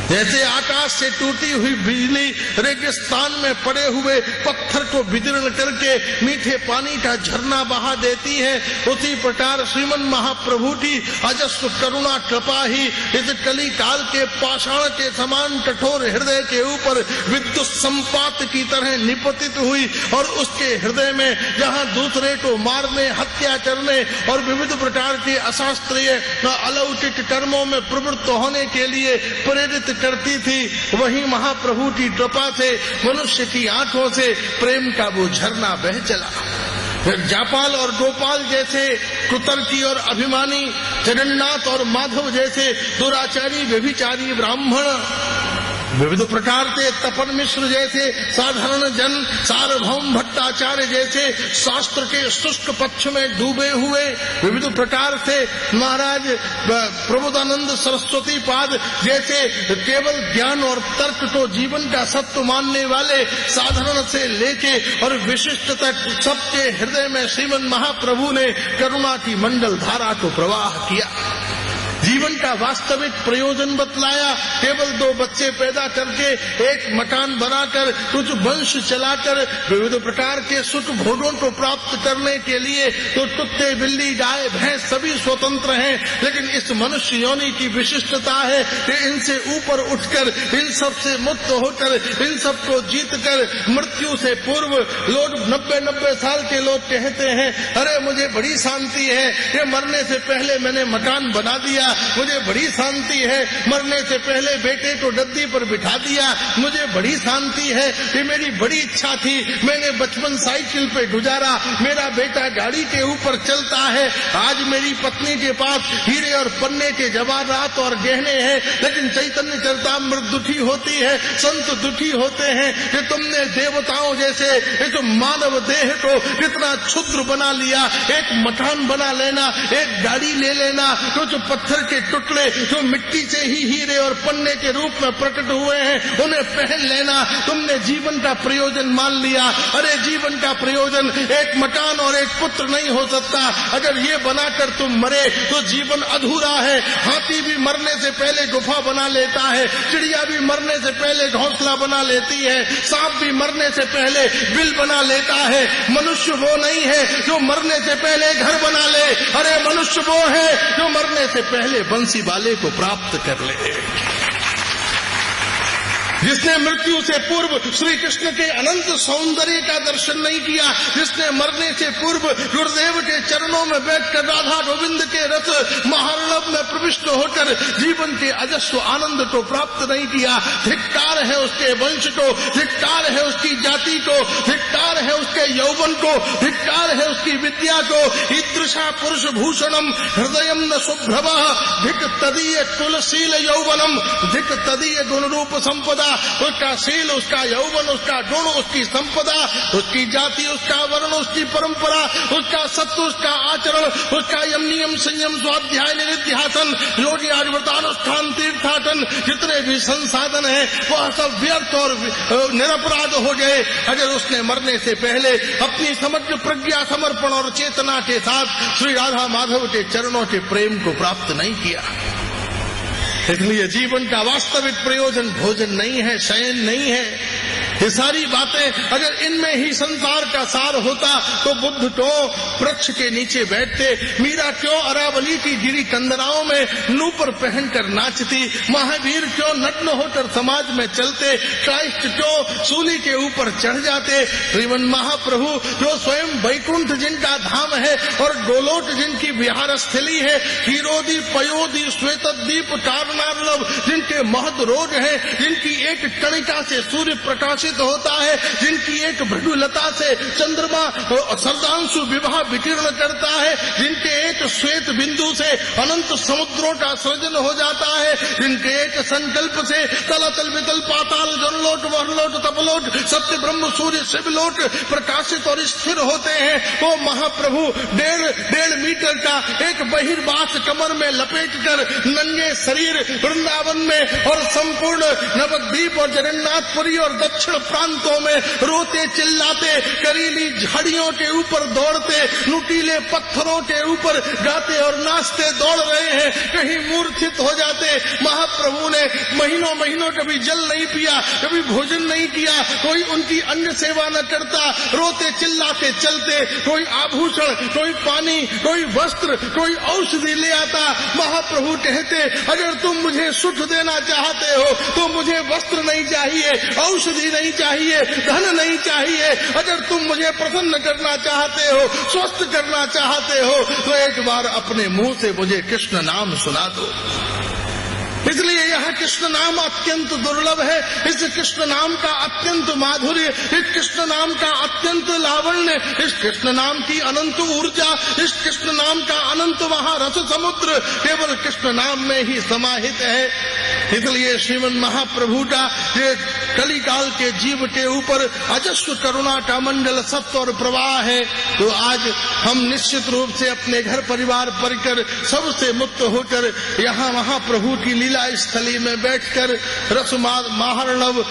जैसे आकाश से टूटी हुई बिजली रेगिस्तान में पड़े हुए पत्थर को विदीर्ण करके मीठे पानी का झरना बहा देती है, उसी प्रकार श्रीमन महाप्रभु की अजस्र करुणा कृपा ही इस कली काल के पाषाण के समान कठोर हृदय के ऊपर विद्युत संपात की तरह निपतित हुई और उसके हृदय में जहाँ दूसरे को मारने, हत्या करने और विविध प्रकार के अशास्त्रीय अलौकिक कर्मों में प्रवृत्त होने के लिए प्रेरित करती थी, वहीं महाप्रभु की कृपा से मनुष्य की आंखों से प्रेम का वो झरना बह चला। फिर जापाल और गोपाल जैसे कुतर्की और अभिमानी, जगन्नाथ और माधव जैसे दुराचारी व्यभिचारी ब्राह्मण, विविध प्रकार से तपन मिश्र जैसे साधारण जन, सार्वभौम भट्टाचार्य जैसे शास्त्र के शुष्क पक्ष में डूबे हुए, विविध प्रकार से महाराज प्रबोधानंद सरस्वती पाद जैसे केवल ज्ञान और तर्क को जीवन का सत्य मानने वाले, साधारण से लेके और विशिष्ट तक सबके हृदय में श्रीमन महाप्रभु ने करुणा की मंडल धारा को प्रवाह किया। जीवन का वास्तविक प्रयोजन बतलाया। केवल 2 बच्चे पैदा करके, एक मकान बनाकर, कुछ वंश चलाकर, विविध प्रकार के सुख भोगों को प्राप्त करने के लिए तो कुत्ते, बिल्ली, गाय, भैंस सभी स्वतंत्र हैं, लेकिन इस मनुष्य योनि की विशिष्टता है कि इनसे ऊपर उठकर, इन सब से मुक्त होकर, इन सब को जीत कर मृत्यु से पूर्व लोग 90-90 साल के लोग कहते हैं, अरे मुझे बड़ी शांति है, ये मरने से पहले मैंने मकान बना दिया, मुझे बड़ी शांति है, मरने से पहले बेटे को गद्दी पर बिठा दिया, मुझे बड़ी शांति है, ये मेरी बड़ी इच्छा थी, मैंने बचपन साइकिल पे गुजारा, मेरा बेटा गाड़ी के ऊपर चलता है, आज मेरी पत्नी के पास हीरे और पन्ने के जवाहरात और गहने हैं, लेकिन चैतन्य चरितामृत दुखी होती है, संत दुखी होते हैं कि तुमने देवताओं जैसे इस मानव देह को कितना क्षुद्र बना लिया। एक मकान बना लेना, एक गाड़ी ले लेना, कुछ पत्थर के टुकड़े जो मिट्टी से ही हीरे और पन्ने के रूप में प्रकट हुए हैं, उन्हें पहन लेना, तुमने जीवन का प्रयोजन मान लिया। अरे जीवन का प्रयोजन एक मकान और एक पुत्र नहीं हो सकता। अगर ये बनाकर तुम मरे तो जीवन अधूरा है। हाथी भी मरने से पहले गुफा बना लेता है, चिड़िया भी मरने से पहले घोंसला बना लेती है, सांप भी मरने से पहले बिल बना लेता है। मनुष्य वो नहीं है जो मरने से पहले घर बना ले, अरे मनुष्य वो है जो मरने से पहले बंसी वाले को प्राप्त कर ले, जिसने मृत्यु से पूर्व श्री कृष्ण के अनंत सौंदर्य का दर्शन नहीं किया, जिसने मरने से पूर्व गुरुदेव के चरणों में बैठकर राधा गोविंद के रस महार्णव में प्रविष्ट होकर जीवन के अजस्र आनंद को प्राप्त नहीं किया। धिक्कार है उसके वंश को, धिक्कार है उसकी जाति को, धिक्कार है उसके यौवन को, धिक्कार है उसकी विद्या को। ईदृशा पुरुष भूषणम हृदयम न शुभ्रव धिक तदीय तुलसील यौवनम धिक तदीय गुण रूप संपदा। उसका शील, उसका यौवन, उसका गुण, उसकी संपदा, उसकी जाति, उसका वर्ण, उसकी परंपरा, उसका सत्य, उसका आचरण, उसका यम नियम संयम स्वाध्याय निधिध्यासन योगी आर्वतानुष्ठान तीर्थाटन, जितने भी संसाधन है वह सब व्यर्थ और निरपराध हो गए अगर उसने मरने से पहले अपनी समग्र प्रज्ञा, समर्पण और चेतना के साथ श्री राधा माधव के चरणों के प्रेम को प्राप्त नहीं किया। इसलिए जीवन का वास्तविक प्रयोजन भोजन नहीं है, शयन नहीं है। ये सारी बातें अगर इनमें ही संसार का सार होता तो बुद्ध को वृक्ष के नीचे बैठते, मीरा क्यों अरावली की गिरी कंदराओं में नूपुर पहनकर नाचती, महावीर क्यों नग्न होकर समाज में चलते, क्राइस्ट क्यों सूली के ऊपर चढ़ जाते। श्रीमन महाप्रभु जो स्वयं वैकुंठ जिनका धाम है और गोलोक जिनकी विहार स्थली है, हीरोदी पयोदी श्वेतद्वीप कारनार्लभ जिनके महद रोग है, जिनकी एक कणिका से सूर्य प्रकाशित होता है, जिनकी एक भृगुलता से चंद्रमा सर्दांशु विवाह विकीर्ण करता है, जिनके एक श्वेत बिंदु से अनंत समुद्रों का सृजन हो जाता है, जिनके एक संकल्प से तलातल वितल पाताल जनलोक वरलोक तपलोक सत्य ब्रह्म सूर्य शिवलोक प्रकाशित और स्थिर होते हैं। वो महाप्रभु 1.5 मीटर का एक बहिर्वास कमर में लपेट कर नंगे शरीर वृंदावन में और संपूर्ण नवद्वीप और जगन्नाथपुरी और दक्षिण दक्षिण प्रांतों में रोते चिल्लाते, करीली झाड़ियों के ऊपर दौड़ते, नुकीले पत्थरों के ऊपर गाते और नाचते दौड़ रहे हैं, कहीं मूर्छित हो जाते। महाप्रभु ने महीनों महीनों कभी जल नहीं पिया, कभी भोजन नहीं किया, कोई उनकी अन्न सेवा न करता, रोते चिल्लाते चलते, कोई आभूषण, कोई पानी, कोई वस्त्र, कोई औषधि ले आता। महाप्रभु कहते, अगर तुम मुझे सुख देना चाहते हो तो मुझे वस्त्र नहीं चाहिए, औषधि नहीं चाहिए, धन नहीं चाहिए। अगर तुम मुझे प्रसन्न करना चाहते हो, स्वस्थ करना चाहते हो, तो एक बार अपने मुंह से मुझे कृष्ण नाम सुना दो। इसलिए यह कृष्ण नाम अत्यंत दुर्लभ है। इस कृष्ण नाम का अत्यंत माधुर्य, इस कृष्ण नाम का अत्यंत लावण्य, इस कृष्ण नाम की अनंत ऊर्जा, इस कृष्ण नाम का अनंत महारस समुद्र केवल कृष्ण नाम में ही समाहित है। इसलिए श्रीमन महाप्रभु का ये कलिकाल के जीव के ऊपर अजस्र करुणा का मंडल सत्व और प्रवाह है। तो आज हम निश्चित रूप से अपने घर परिवार परिकर सबसे मुक्त होकर यहाँ महाप्रभु की लीला स्थली में बैठकर रस महार्णव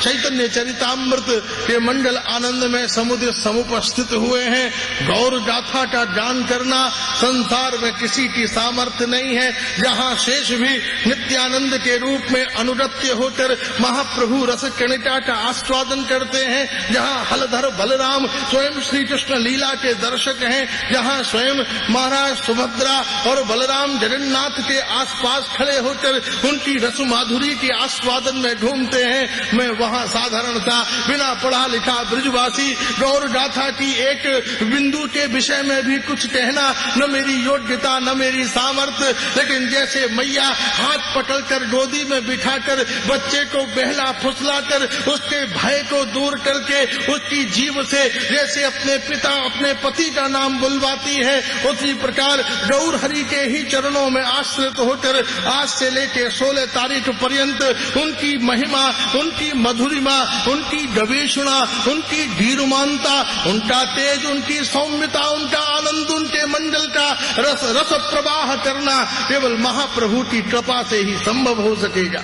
चैतन्य चरितामृत के मंडल आनंद में समुद्र समुपस्थित हुए हैं। गौर गाथा का गान करना संसार में किसी की सामर्थ्य नहीं है। जहाँ शेष भी नित्यानंद के रूप में अनुरत्य होकर महाप्रभु रस कणिका का आस्वादन करते हैं, जहाँ हलधर बलराम स्वयं श्री कृष्ण लीला के दर्शक हैं, जहाँ स्वयं महाराज सुभद्रा और बलराम जगन्नाथ के आसपास खड़े होकर उनकी रस माधुरी के आस्वादन में घूमते हैं, मैं वहाँ साधारणता बिना पढ़ा लिखा ब्रजवासी गौर गाथा की एक बिंदु के विषय में भी कुछ कहना न मेरी योग्यता न मेरी सामर्थ्य। लेकिन जैसे मैया हाथ पकड़कर गोदी में बिठाकर बच्चे को बहला फुसलाकर उसके भय को दूर करके उसकी जीभ से जैसे अपने पिता अपने पति का नाम बुलवाती है, उसी प्रकार गौर हरि के ही चरणों में आश्रित होकर आज से लेके 16 तारीख पर्यंत उनकी महिमा, उनकी मधुरिमा, उनकी गवेषणा, उनकी धीरुमानता, उनका तेज, उनकी सौम्यता, उनका आनंद, उनके मंडल का रस प्रवाह करना केवल महाप्रभु की कृपा से ही संभव हो सकेगा।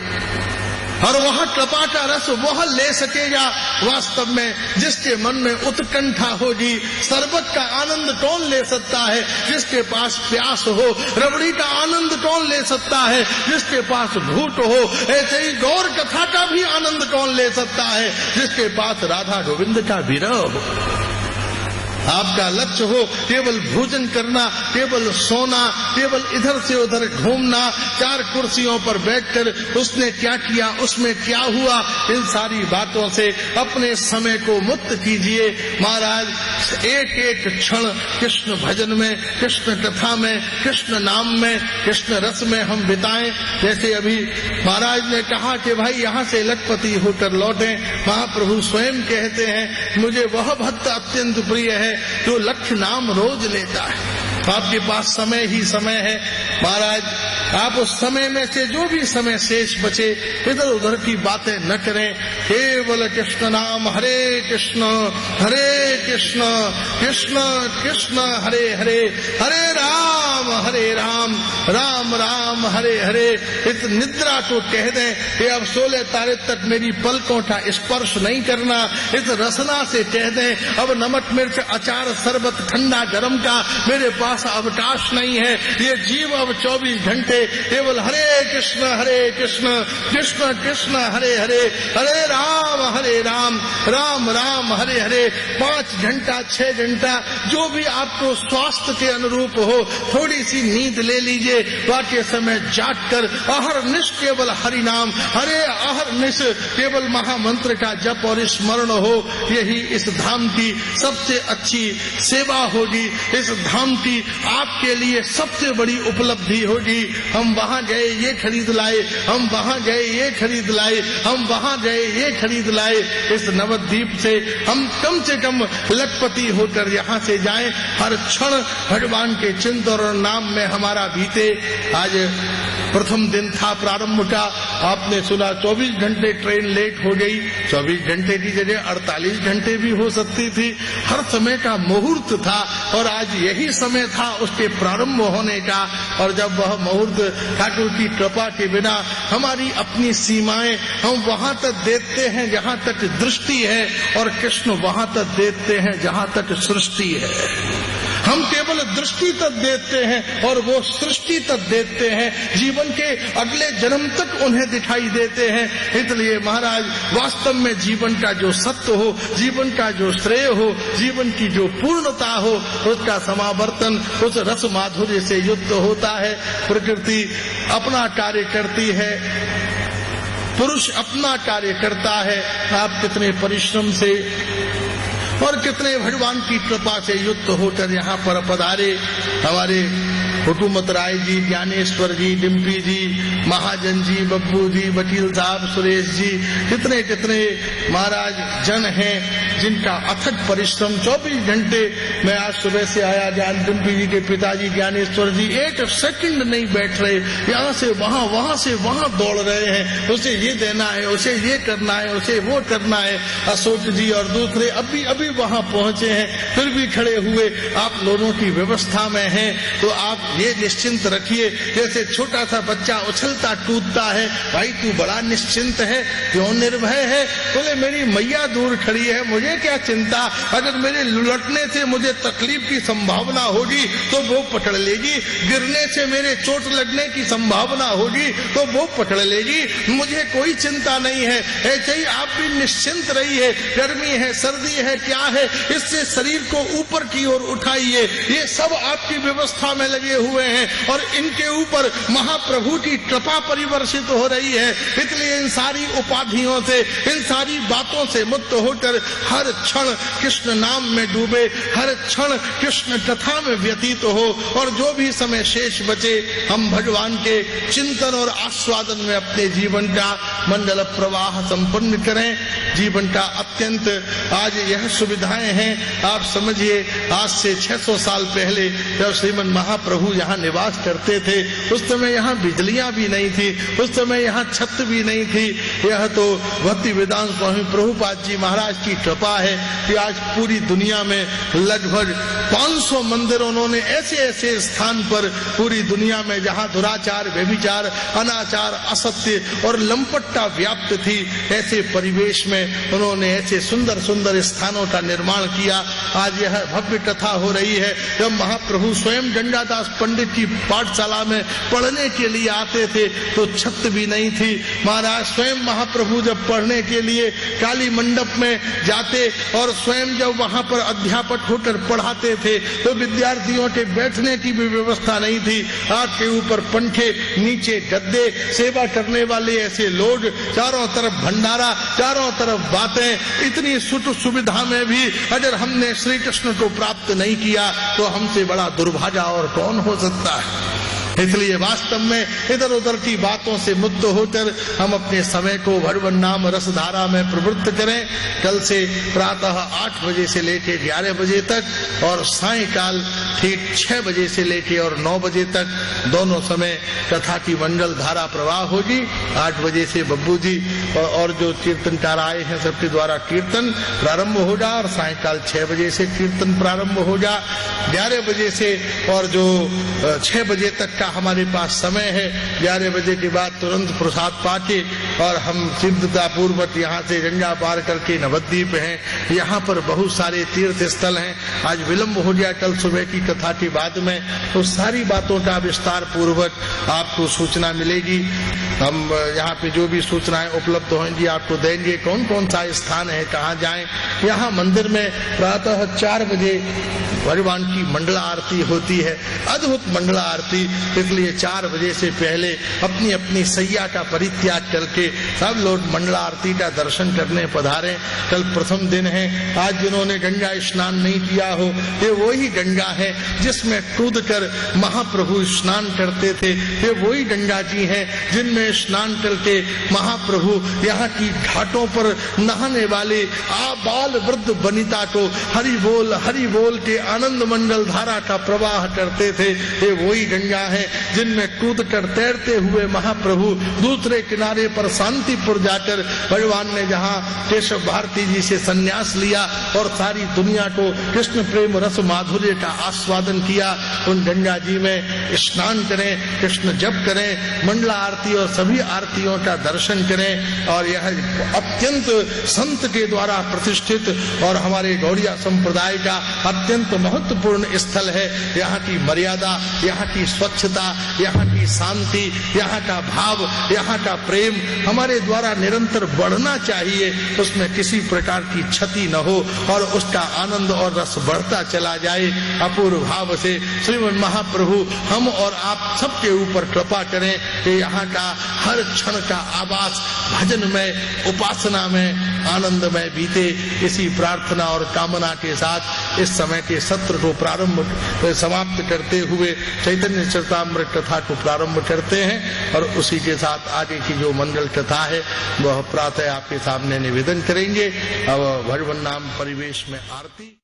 और वह कृपा का रस वह ले सकेगा वास्तव में जिसके मन में उत्कंठा होगी। शरबत का आनंद कौन ले सकता है? जिसके पास प्यास हो। रबड़ी का आनंद कौन ले सकता है? जिसके पास भूख हो। ऐसे ही गौर कथा का भी आनंद कौन ले सकता है? जिसके पास राधा गोविंद का विरह हो। आपका लक्ष्य हो केवल भोजन करना, केवल सोना, केवल इधर से उधर घूमना, 4 कुर्सियों पर बैठकर उसने क्या किया, उसमें क्या हुआ, इन सारी बातों से अपने समय को मुक्त कीजिए। महाराज एक एक क्षण कृष्ण भजन में, कृष्ण कथा में, कृष्ण नाम में, कृष्ण रस में हम बिताएं। जैसे अभी महाराज ने कहा कि भाई यहाँ से लखपति होकर लौटे। महाप्रभु स्वयं कहते हैं मुझे वह भक्त अत्यंत प्रिय है जो लक्ष नाम रोज लेता है। आपके पास समय ही समय है। महाराज आप उस समय में से जो भी समय शेष बचे इधर उधर की बातें न करें। केवल कृष्ण नाम, हरे कृष्ण कृष्ण कृष्ण हरे हरे, हरे राम राम राम हरे हरे। इस निद्रा को कह दें कि अब 16 तारीख तक मेरी पलकों का स्पर्श नहीं करना। इस रसना से कह दें अब नमक मिर्च अचार शरबत ठंडा गरम का मेरे पास अवकाश नहीं है। ये जीव अब 24 घंटे केवल हरे कृष्ण कृष्ण कृष्ण हरे हरे, हरे राम राम राम हरे हरे। 5 घंटा 6 घंटा जो भी आपको स्वास्थ्य के अनुरूप हो थोड़ी सी नींद ले लीजिए। बाकी समय जाग कर अहरनिश केवल हरि नाम, हरे अहरनिश केवल महामंत्र का जप और स्मरण हो। यही इस धाम की सबसे अच्छी सेवा होगी। इस धाम की आपके लिए सबसे बड़ी उपलब्धि होगी। हम वहाँ गए ये खरीद लाए, हम वहाँ गए ये खरीद लाए, हम वहाँ गए ये खरीद लाए। इस नवद्वीप से हम कम से कम लखपति होकर यहाँ से जाएं। हर क्षण भगवान के चिंतन और नाम में हमारा बीते। आज प्रथम दिन था प्रारंभ का, आपने सुना 24 घंटे ट्रेन लेट हो गई, 24 घंटे की जगह 48 घंटे भी हो सकती थी। हर समय का मुहूर्त था और आज यही समय था उसके प्रारंभ होने का। और जब वह मुहूर्त ठाकुर की कृपा के बिना हमारी अपनी सीमाएं हम वहां तक देखते हैं जहां तक दृष्टि है, और कृष्ण वहां तक देखते हैं जहां तक सृष्टि है। हम केवल दृष्टि तक देखते हैं और वो सृष्टि तक देखते हैं, जीवन के अगले जन्म तक उन्हें दिखाई देते हैं। इसलिए महाराज वास्तव में जीवन का जो सत्य हो, जीवन का जो श्रेय हो, जीवन की जो पूर्णता हो, उसका समावर्तन उस रस माधुर्य से युक्त होता है। प्रकृति अपना कार्य करती है, पुरुष अपना कार्य करता है। आप कितने परिश्रम से और कितने भगवान की कृपा से युक्त होकर यहाँ पर पधारे। हमारे हुकूमत राय जी, ज्ञानेश्वर जी, डिम्पी जी, महाजन जी, बब्बू जी, वकील साहब, सुरेश जी, कितने कितने महाराज जन हैं जिनका अथक परिश्रम 24 घंटे। मैं आज सुबह से आया, जान डिम्पी जी के पिताजी ज्ञानेश्वर जी एक सेकंड नहीं बैठ रहे, यहाँ से वहाँ, वहाँ से वहाँ दौड़ रहे हैं। उसे ये देना है, उसे ये करना है, उसे वो करना है। अशोक जी और दूसरे अभी अभी वहाँ पहुँचे हैं, फिर भी खड़े हुए आप लोगों की व्यवस्था में हैं। तो आप ये निश्चिंत रखिए, जैसे छोटा सा बच्चा उछलता कूदता है, भाई तू बड़ा निश्चिंत है, क्यों निर्भय है? बोले मेरी मैया दूर खड़ी है, मुझे क्या चिंता, अगर मेरे लुढ़कने से मुझे तकलीफ की संभावना होगी तो वो पकड़ लेगी, गिरने से मेरे चोट लगने की संभावना होगी तो वो पकड़ लेगी, मुझे कोई चिंता नहीं है। ऐसे ही आप भी निश्चिंत रहिए, गर्मी है, सर्दी है, क्या है, इससे शरीर को ऊपर की ओर उठाइए। ये सब आपकी व्यवस्था में लगे हुए हैं और इनके ऊपर महाप्रभु की कृपा परिवर्षित हो रही है। इसलिए इन सारी उपाधियों से, इन सारी बातों से मुक्त होकर हर क्षण कृष्ण नाम में डूबे, हर क्षण कृष्ण कथा में व्यतीत हो, और जो भी समय शेष बचे हम भगवान के चिंतन और आस्वादन में अपने जीवन का मंडल प्रवाह संपन्न करें। जीवन का अत्यंत आज यह सुविधाएं हैं। आप समझिए, आज से 600 साल पहले जब श्रीमन महाप्रभु यहाँ निवास करते थे, उस समय यहाँ बिजलियां भी नहीं थी, उस समय यहाँ छत भी नहीं थी। यह तो भक्ति वेदांत स्वामी प्रभुपाद जी महाराज की कृपा है कि आज पूरी दुनिया में लगभग 500 मंदिर उन्होंने ऐसे ऐसे स्थान पर, पूरी दुनिया में जहाँ दुराचार, व्यभिचार, अनाचार, असत्य और लंपटता व्याप्त थी, ऐसे परिवेश में उन्होंने ऐसे सुंदर सुंदर स्थानों का निर्माण किया। आज यह भव्य कथा हो रही है। जब महाप्रभु स्वयं गंगादास पंडित की पाठशाला में पढ़ने के लिए आते थे तो छत भी नहीं थी। महाराज स्वयं महाप्रभु जब पढ़ने के लिए काली मंडप में जाते और स्वयं जब वहाँ पर अध्यापक होकर पढ़ाते थे तो विद्यार्थियों के बैठने की भी व्यवस्था नहीं थी। आग के ऊपर पंखे, नीचे गद्दे, सेवा करने वाले ऐसे लोग, चारों तरफ भंडारा, चारों तरफ बातें। इतनी सुविधा में भी अगर हमने श्री कृष्ण को प्राप्त नहीं किया तो हमसे बड़ा दुर्भाग्य और कौन हो सकता है। इसलिए वास्तव में इधर उधर की बातों से मुक्त होकर हम अपने समय को भगवान नाम रस धारा में प्रवृत्त करें। कल से प्रातः 8 बजे से लेकर 11 बजे तक और सायकाल ठीक 6 बजे से लेकर और 9 बजे तक दोनों समय कथा की मंगल धारा प्रवाह होगी। 8 बजे से बब्बू जी और जो कीर्तनकार आए हैं सबके द्वारा कीर्तन प्रारंभ होगा और सायकाल 6 बजे से कीर्तन प्रारंभ होगा। 11 बजे से और जो 6 बजे तक हमारे पास समय है। 11 बजे के बाद तुरंत प्रसाद पाके और हम सिद्धता पूर्वक यहाँ से गंगा पार करके नवद्वीप हैं। यहाँ पर बहुत सारे तीर्थ स्थल हैं। आज विलंब हो गया कल सुबह की कथा के बाद में, तो सारी बातों का विस्तार पूर्वक आपको सूचना मिलेगी। हम यहाँ पे जो भी सूचनाएं उपलब्ध होंगी आपको देंगे। कौन कौन सा स्थान है, कहाँ जाएं। यहाँ मंदिर में प्रातः 4 बजे भगवान की मंडला आरती होती है, अद्भुत मंडला आरती। इसलिए 4 बजे से पहले अपनी अपनी सैया का परित्याग करके सब लोग मंडला आरती का दर्शन करने पधारें। कल प्रथम दिन है। आज जिन्होंने गंगा स्नान नहीं किया हो, ये वही गंगा है जिसमें कूद कर महाप्रभु स्नान करते थे। ये वही गंगा जी हैं जिनमें स्नान करके महाप्रभु यहाँ की घाटों पर नहाने वाले आबाल वृद्ध वनिता को हरि बोल के आनंद मंडल धारा का प्रवाह करते थे। ये वही गंगा है जिनमें कूद कर तैरते हुए महाप्रभु दूसरे किनारे पर शांतिपुर जाकर भगवान ने जहाँ केशव भारती जी से संन्यास लिया और सारी दुनिया को कृष्ण प्रेम रस माधुर्य का आस्वादन किया, उन गंगा जी में स्नान करें, कृष्ण जप करें, मंडला आरती और सभी आरतियों का दर्शन करें। और यह अत्यंत संत के द्वारा प्रतिष्ठित और हमारे गौड़िया संप्रदाय का अत्यंत महत्वपूर्ण स्थल है। यहाँ की मर्यादा, यहाँ की स्वच्छता, यहाँ की शांति, यहाँ का भाव, यहाँ का प्रेम हमारे द्वारा निरंतर बढ़ना चाहिए, उसमें किसी प्रकार की क्षति न हो और उसका आनंद और रस बढ़ता चला जाए। अपूर्व भाव से श्रीमन महाप्रभु हम और आप सबके ऊपर कृपा करें कि यहाँ का हर क्षण का आवास भजन में, उपासना में, आनंद में बीते। इसी प्रार्थना और कामना के साथ इस समय के सत्र को समाप्त करते हुए चैतन्य चरितामृत कथा को प्रारंभ करते हैं और उसी के साथ आगे की जो मंगल कथा है वह प्रातः आपके सामने निवेदन करेंगे। अब भगवान नाम परिवेश में आरती।